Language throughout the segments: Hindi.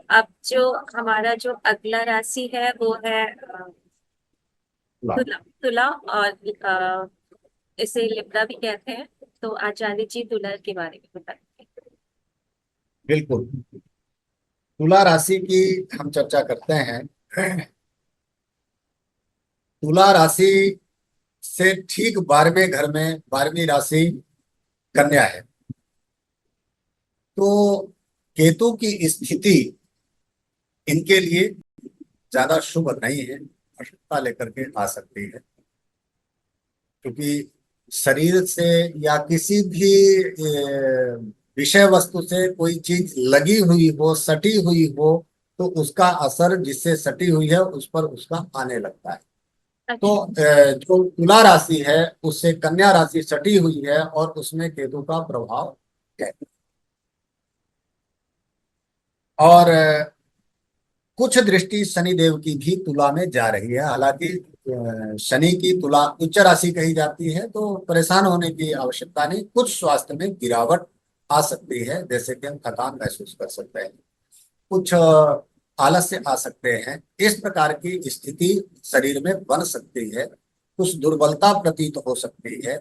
अब जो हमारा जो अगला राशि है वो है तुला। तुला। तुला और इसे लिब्रा भी कहते हैं। तो आचार्य जी तुला के बारे में बताएंगे। बिल्कुल। तुला राशि की हम चर्चा करते हैं। तुला राशि से ठीक 12वें घर में 12वीं राशि कन्या है। तो केतु की स्थिति इनके लिए ज्यादा शुभ नहीं है, अशुभता लेकर के आ सकती है। क्योंकि शरीर से या किसी भी विषय वस्तु से कोई चीज लगी हुई हो, सटी हुई हो, तो उसका असर जिससे सटी हुई है उस पर उसका आने लगता है। तो अच्छा। जो तुला राशि है उससे कन्या राशि सटी हुई है और उसमें केतु का प्रभाव है। और कुछ दृष्टि शनि देव की भी तुला में जा रही है। हालांकि शनि की तुला उच्च राशि कही जाती है, तो परेशान होने की आवश्यकता नहीं। कुछ स्वास्थ्य में गिरावट आ सकती है, जैसे कि हम थकान महसूस कर सकते हैं, कुछ आलस्य आ सकते हैं, इस प्रकार की स्थिति शरीर में बन सकती है। कुछ दुर्बलता प्रतीत हो सकती है,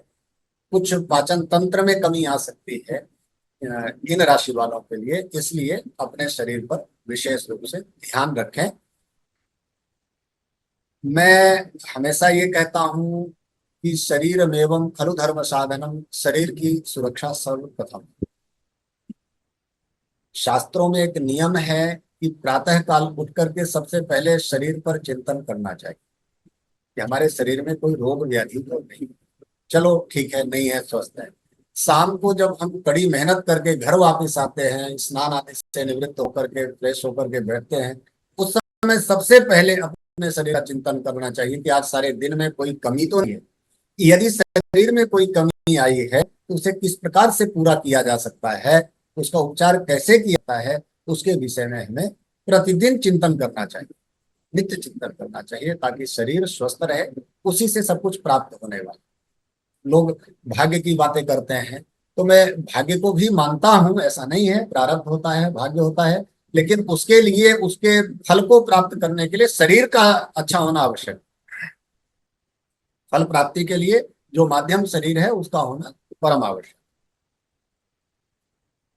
कुछ पाचन तंत्र में कमी आ सकती है इन राशि वालों के लिए। इसलिए अपने शरीर पर विशेष रूप से ध्यान रखें। मैं हमेशा ये कहता हूं कि शरीर एवं खलु धर्म साधनम, शरीर की सुरक्षा सर्वप्रथम। शास्त्रों में एक नियम है कि प्रातः काल उठ करके सबसे पहले शरीर पर चिंतन करना चाहिए कि हमारे शरीर में कोई रोग व्याधि तो नहीं। चलो ठीक है, नहीं है, स्वस्थ है। शाम को जब हम कड़ी मेहनत करके घर वापस आते हैं, स्नान आदि से निवृत्त होकर के फ्रेश होकर के बैठते हैं, उस समय सबसे पहले अपने शरीर का चिंतन करना चाहिए कि आज सारे दिन में कोई कमी तो नहीं है। यदि शरीर में कोई कमी आई है तो उसे किस प्रकार से पूरा किया जा सकता है, उसका उपचार कैसे किया जाता है, उसके विषय में हमें प्रतिदिन चिंतन करना चाहिए, नित्य चिंतन करना चाहिए, ताकि शरीर स्वस्थ रहे। उसी से सब कुछ प्राप्त होने वाला। लोग भाग्य की बातें करते हैं, तो मैं भाग्य को भी मानता हूं, ऐसा नहीं है, प्रारब्ध होता है, भाग्य होता है। लेकिन उसके लिए, उसके फल को प्राप्त करने के लिए शरीर का अच्छा होना आवश्यक। फल प्राप्ति के लिए जो माध्यम शरीर है उसका होना परम आवश्यक।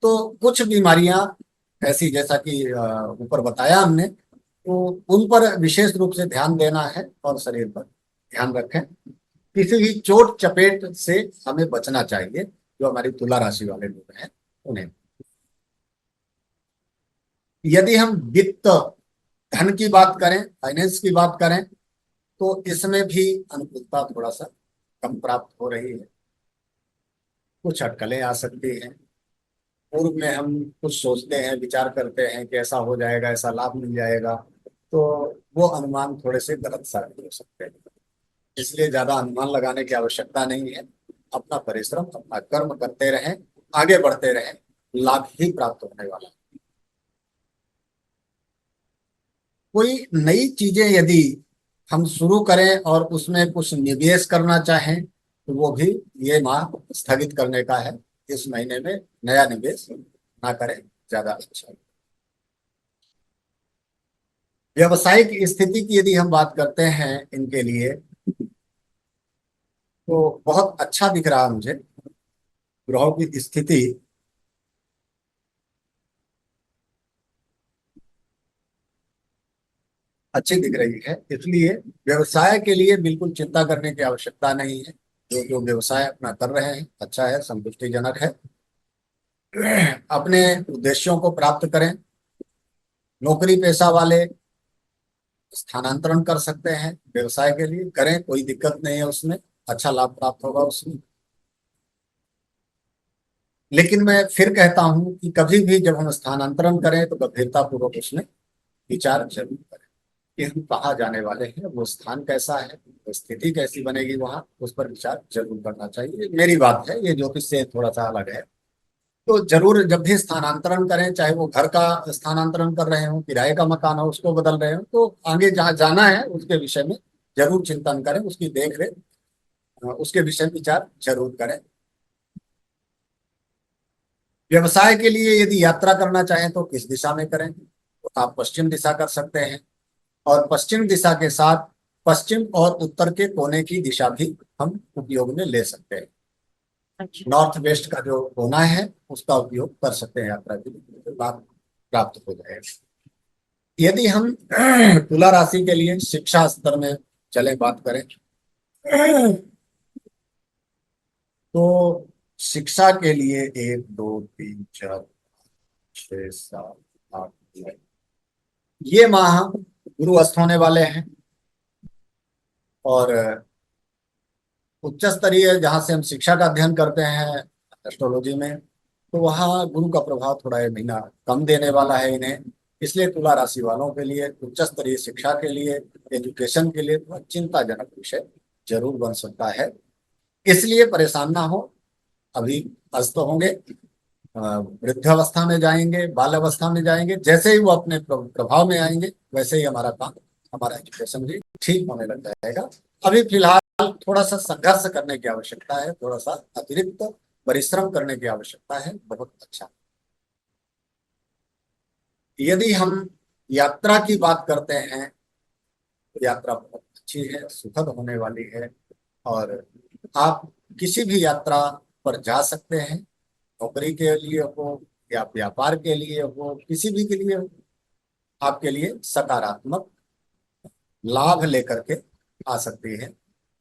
तो कुछ बीमारियां ऐसी, जैसा कि ऊपर बताया हमने, तो उन पर विशेष रूप से ध्यान देना है और शरीर पर ध्यान रखें। किसी भी चोट चपेट से हमें बचना चाहिए, जो हमारी तुला राशि वाले लोग हैं उन्हें। यदि हम वित्त, धन की बात करें, फाइनेंस की बात करें, तो इसमें भी अनुकूलता थोड़ा सा कम प्राप्त हो रही है। कुछ अटकलें आ सकती हैं। पूर्व में हम कुछ सोचते हैं, विचार करते हैं कि ऐसा हो जाएगा, ऐसा लाभ मिल जाएगा, तो वो अनुमान थोड़े से गलत साबित हो सकते हैं। इसलिए ज्यादा अनुमान लगाने की आवश्यकता नहीं है। अपना परिश्रम, अपना कर्म करते रहें, आगे बढ़ते रहें, लाभ ही प्राप्त होने वाला है। कोई नई चीजें यदि हम शुरू करें और उसमें कुछ निवेश करना चाहें, तो वो भी ये माह स्थगित करने का है। इस महीने में नया निवेश ना करें, ज्यादा अच्छा है। व्यवसायिक स्थिति की यदि हम बात करते हैं इनके लिए, तो बहुत अच्छा दिख रहा है मुझे। ग्रहों की स्थिति अच्छी दिख रही है, इसलिए व्यवसाय के लिए बिल्कुल चिंता करने की आवश्यकता नहीं है। जो जो व्यवसाय अपना कर रहे हैं अच्छा है, संतुष्टिजनक है। अपने उद्देश्यों को प्राप्त करें। नौकरी पेशा वाले स्थानांतरण कर सकते हैं, व्यवसाय के लिए करें, कोई दिक्कत नहीं है उसमें, अच्छा लाभ प्राप्त होगा उसमें। लेकिन मैं फिर कहता हूं कि कभी भी जब हम स्थानांतरण करें तो गंभीरता पूर्वक उसमें विचार जरूर करें कि हम कहाँ जाने वाले हैं, वो स्थान कैसा है, वो स्थिति कैसी बनेगी वहां, उस पर विचार जरूर करना चाहिए। मेरी बात है, ये ज्योतिष से थोड़ा सा अलग है। तो जरूर जब भी स्थानांतरण करें, चाहे वो घर का स्थानांतरण कर रहे हो, किराए का मकान हो उसको बदल रहे हो, तो आगे जहाँ जाना है उसके विषय में जरूर चिंतन करें, उसकी देख रेख, उसके विषय में विचार जरूर करें। व्यवसाय के लिए यदि यात्रा करना चाहें तो किस दिशा में करें, आप पश्चिम दिशा कर सकते हैं। और पश्चिम दिशा के साथ पश्चिम और उत्तर के कोने की दिशा भी हम उपयोग में ले सकते हैं। अच्छा। नॉर्थ वेस्ट का जो कोना है उसका उपयोग कर सकते हैं यात्रा के लिए, तो लाभ प्राप्त हो जाएगा। यदि हम तुला राशि के लिए शिक्षा स्तर में चले बात करें, तो शिक्षा के लिए 1 2 3 4 5 6 7 8 9, ये माह गुरु अस्त होने वाले हैं। और उच्च स्तरीय जहाँ से हम शिक्षा का अध्ययन करते हैं एस्ट्रोलॉजी में, तो वहाँ गुरु का प्रभाव थोड़ा ये महीना कम देने वाला है इन्हें। इसलिए तुला राशि वालों के लिए उच्च स्तरीय शिक्षा के लिए, एजुकेशन के लिए थोड़ा चिंताजनक विषय जरूर बन सकता है। इसलिए परेशान ना हो। अभी अस्त होंगे, वृद्धावस्था में जाएंगे, बाल अवस्था में जाएंगे, जैसे ही वो अपने प्रभाव में आएंगे वैसे ही हमारा काम, हमारा एजुकेशन भी ठीक होने लग जाएगा। अभी फिलहाल थोड़ा सा संघर्ष करने की आवश्यकता है, थोड़ा सा अतिरिक्त परिश्रम करने की आवश्यकता है। बहुत अच्छा। यदि हम यात्रा की बात करते हैं तो यात्रा बहुत अच्छी है, सुखद होने वाली है। और आप किसी भी यात्रा पर जा सकते हैं, नौकरी के लिए हो या व्यापार के लिए हो, किसी भी के लिए हो, आपके लिए सकारात्मक लाभ लेकर के आ सकती है।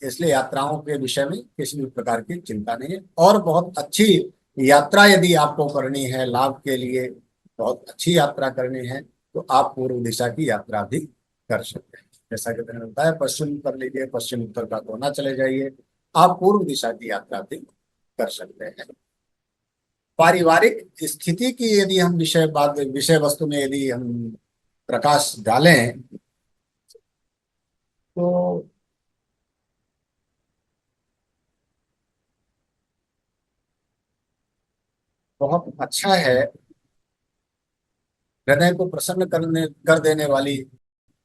इसलिए यात्राओं के विषय में किसी भी प्रकार की चिंता नहीं है। और बहुत अच्छी यात्रा यदि आपको करनी है लाभ के लिए, बहुत अच्छी यात्रा करनी है, तो आप पूर्व दिशा की यात्रा भी कर सकते हैं। जैसा कि मैंने बताया, पश्चिम कर लीजिए, पश्चिम उत्तर का कोना चले जाइए, आप पूर्व दिशा की यात्रा भी कर सकते हैं। पारिवारिक स्थिति की यदि हम विषय वस्तु में यदि हम प्रकाश डालें, तो बहुत अच्छा है। हृदय को प्रसन्न कर देने वाली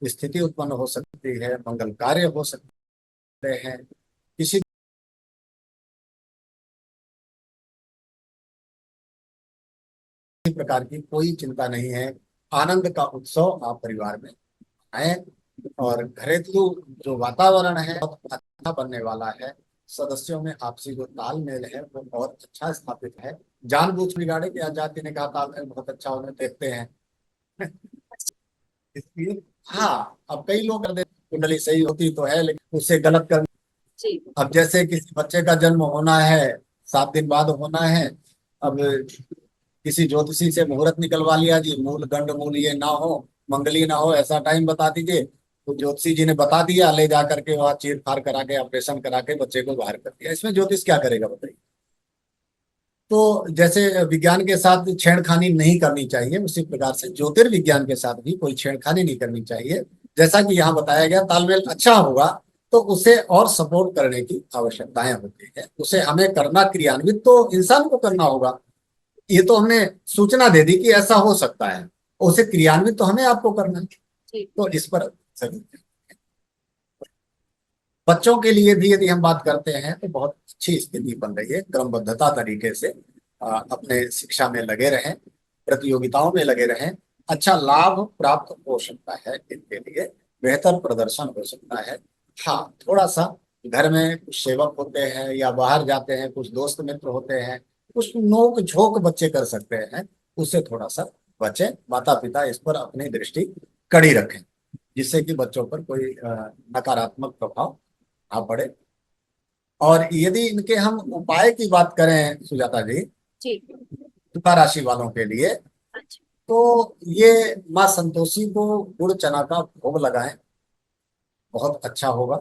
स्थिति उत्पन्न हो सकती है, मंगल कार्य हो सकते हैं। किसी भी प्रकार की कोई चिंता नहीं है। आनंद का उत्सव आप परिवार में आए। और घरेलू जो वातावरण है बहुत अच्छा बनने वाला है। सदस्यों में आपसी जो तालमेल है वो बहुत अच्छा स्थापित है। जानबूझ बिगाड़े कि जाति ने कहा तालमेल बहुत अच्छा होने देखते हैं। इसलिए हाँ, अब कई लोग कर देते, कुंडली सही होती तो है लेकिन उससे गलत कर। जी। अब जैसे किसी बच्चे का जन्म होना है, 7 दिन बाद होना है। अब किसी ज्योतिषी से मुहूर्त निकलवा लिया जी, मूल गंड मूल ये ना हो, मंगली ना हो, ऐसा टाइम बता दीजिए। तो ज्योतिषी जी ने बता दिया, ले जा करके वहां चीर फाड़ करा के ऑपरेशन करा के बच्चे को बाहर कर दिया। इसमें ज्योतिष क्या करेगा बताइए। तो जैसे विज्ञान के साथ छेड़खानी नहीं करनी चाहिए, उसी प्रकार से ज्योतिर्विज्ञान के साथ भी कोई छेड़खानी नहीं करनी चाहिए। जैसा कि यहाँ बताया गया, तालमेल अच्छा होगा तो उसे और सपोर्ट करने की आवश्यकताएं होती है। उसे हमें करना, क्रियान्वित तो इंसान को करना होगा। ये तो हमने सूचना दे दी कि ऐसा हो सकता है, उसे क्रियान्वित तो हमें आपको करना है। जी। तो इस पर सभी, बच्चों के लिए भी यदि हम बात करते हैं तो बहुत अच्छी स्थिति बन रही है। क्रमबद्धता तरीके से अपने शिक्षा में लगे रहें, प्रतियोगिताओं में लगे रहें, अच्छा लाभ प्राप्त हो सकता है इनके लिए, बेहतर प्रदर्शन हो सकता है। हाँ, थोड़ा सा घर में कुछ सेवक होते हैं या बाहर जाते हैं, कुछ दोस्त मित्र होते हैं, कुछ नोक झोंक बच्चे कर सकते हैं, उससे थोड़ा सा बचें। माता पिता इस पर अपनी दृष्टि कड़ी रखें, जिससे कि बच्चों पर कोई नकारात्मक प्रभाव ना पड़े। और यदि इनके हम उपाय की बात करें सुजाता जी, जी। तुला राशि वालों के लिए, अच्छा। तो ये माँ संतोषी को गुड़ चना का भोग लगाएं, बहुत अच्छा होगा।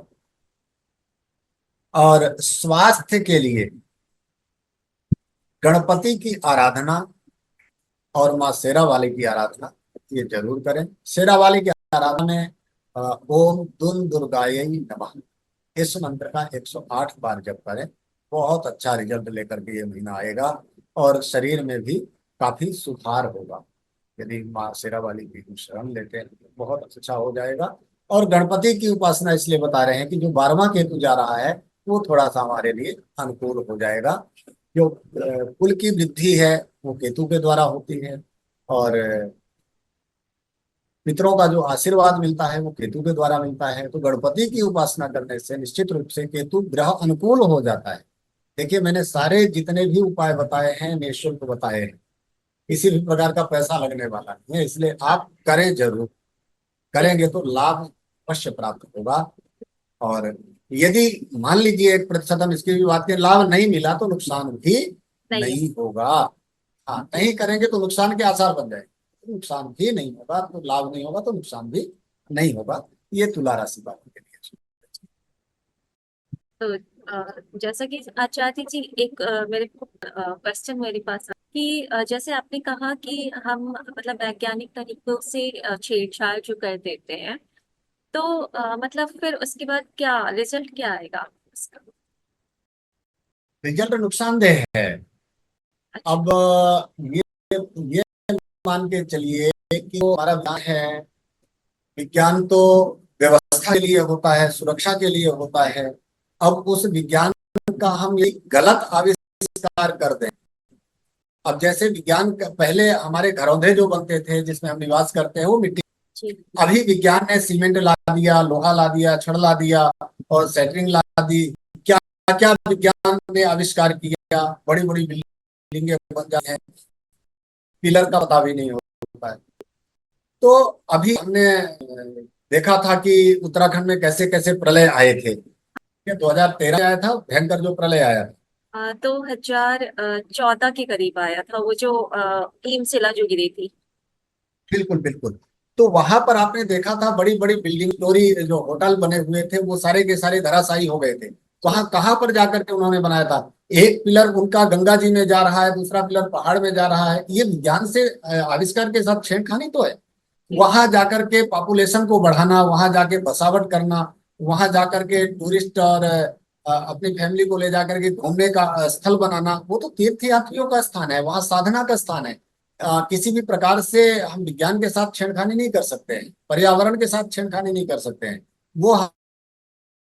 और स्वास्थ्य के लिए गणपति की आराधना और माँ शेरा वाली की आराधना ये जरूर करें। शेरा वाली की आराधना में ओम दुन दुर्गायै नमः इस मंत्र का 108 बार जप करें। बहुत अच्छा रिजल्ट लेकर के ये महीना आएगा और शरीर में भी काफी सुधार होगा। यदि माँ शेरा वाली की हम शरण लेते हैं तो बहुत अच्छा हो जाएगा। और गणपति की उपासना इसलिए बता रहे हैं कि जो 12वां केतु जा रहा है वो थोड़ा सा हमारे लिए अनुकूल हो जाएगा। जो कुल की वृद्धि है वो केतु के द्वारा होती है। और पितरों का जो आशीर्वाद मिलता है वो केतु के द्वारा मिलता है। तो गणपति की उपासना करने से निश्चित रूप से केतु ग्रह अनुकूल हो जाता है। देखिए, मैंने सारे जितने भी उपाय बताए हैं निःशुल्क बताए हैं, किसी भी प्रकार का पैसा लगने वाला नहीं है, इसलिए आप करें जरूर। करेंगे तो लाभ अवश्य प्राप्त होगा। और यदि मान लीजिए 1% हम इसकी भी बात करें, लाभ नहीं मिला तो नुकसान भी नहीं है। नहीं होगा। हाँ, नहीं करेंगे तो नुकसान के आसार बन जाएंगे, नुकसान भी नहीं होगा, तो लाभ नहीं होगा तो नुकसान भी नहीं होगा। ये तुला राशि वालों के लिए। तो जैसा कि आचार्य जी, एक मेरे क्वेश्चन मेरे पास है कि जैसे आपने कहा कि हम मतलब वैज्ञानिक तरीकों से छेड़छाड़ जो कर देते हैं, तो मतलब फिर उसके बाद क्या रिजल्ट क्या आएगा उसका? रिजल्ट नुकसानदेह है। अच्छा। अब ये मान के चलिए कि जो हमारा विज्ञान है, विज्ञान तो व्यवस्था के लिए होता है, सुरक्षा के लिए होता है। अब उस विज्ञान का हम ये गलत आविष्कार कर दें। अब जैसे विज्ञान पहले हमारे घरौंदे जो बनते थे जिसमें हम निवास करते हैं वो मिट्टी, जी। अभी विज्ञान ने सीमेंट ला दिया, लोहा ला दिया, छड़ ला दिया और सेटरिंग ला दी। क्या क्या विज्ञान ने आविष्कार किया, बड़ी बड़ी बिल्डिंगें बन जाती हैं, पिलर का पता भी नहीं होता है। तो अभी हमने देखा था कि उत्तराखंड में कैसे कैसे प्रलय आए थे। ये 2013 आया था भयंकर जो प्रलय आया था। 2014 के करीब आया था वो जो हिमशिला जो गिरी थी। बिल्कुल बिल्कुल। तो वहां पर आपने देखा था बड़ी बड़ी बिल्डिंग स्टोरी जो होटल बने हुए थे वो सारे के सारे धराशायी हो गए थे। जी। वहां कहाँ पर जाकर के उन्होंने बनाया था? एक पिलर उनका गंगा जी में जा रहा है, दूसरा पिलर पहाड़ में जा रहा है। ये विज्ञान से आविष्कार के साथ छेड़खानी तो है। जी। वहां जाकर के पॉपुलेशन को बढ़ाना, वहां जाके बसावट करना, वहां जाकर के टूरिस्ट और अपनी फैमिली को ले जाकर के घूमने का स्थल बनाना, वो तो तीर्थ यात्रियों का स्थान है, वहां साधना का स्थान है। किसी भी प्रकार से हम विज्ञान के साथ छेड़खानी नहीं कर सकते हैं, पर्यावरण के साथ छेड़खानी नहीं कर सकते हैं। वो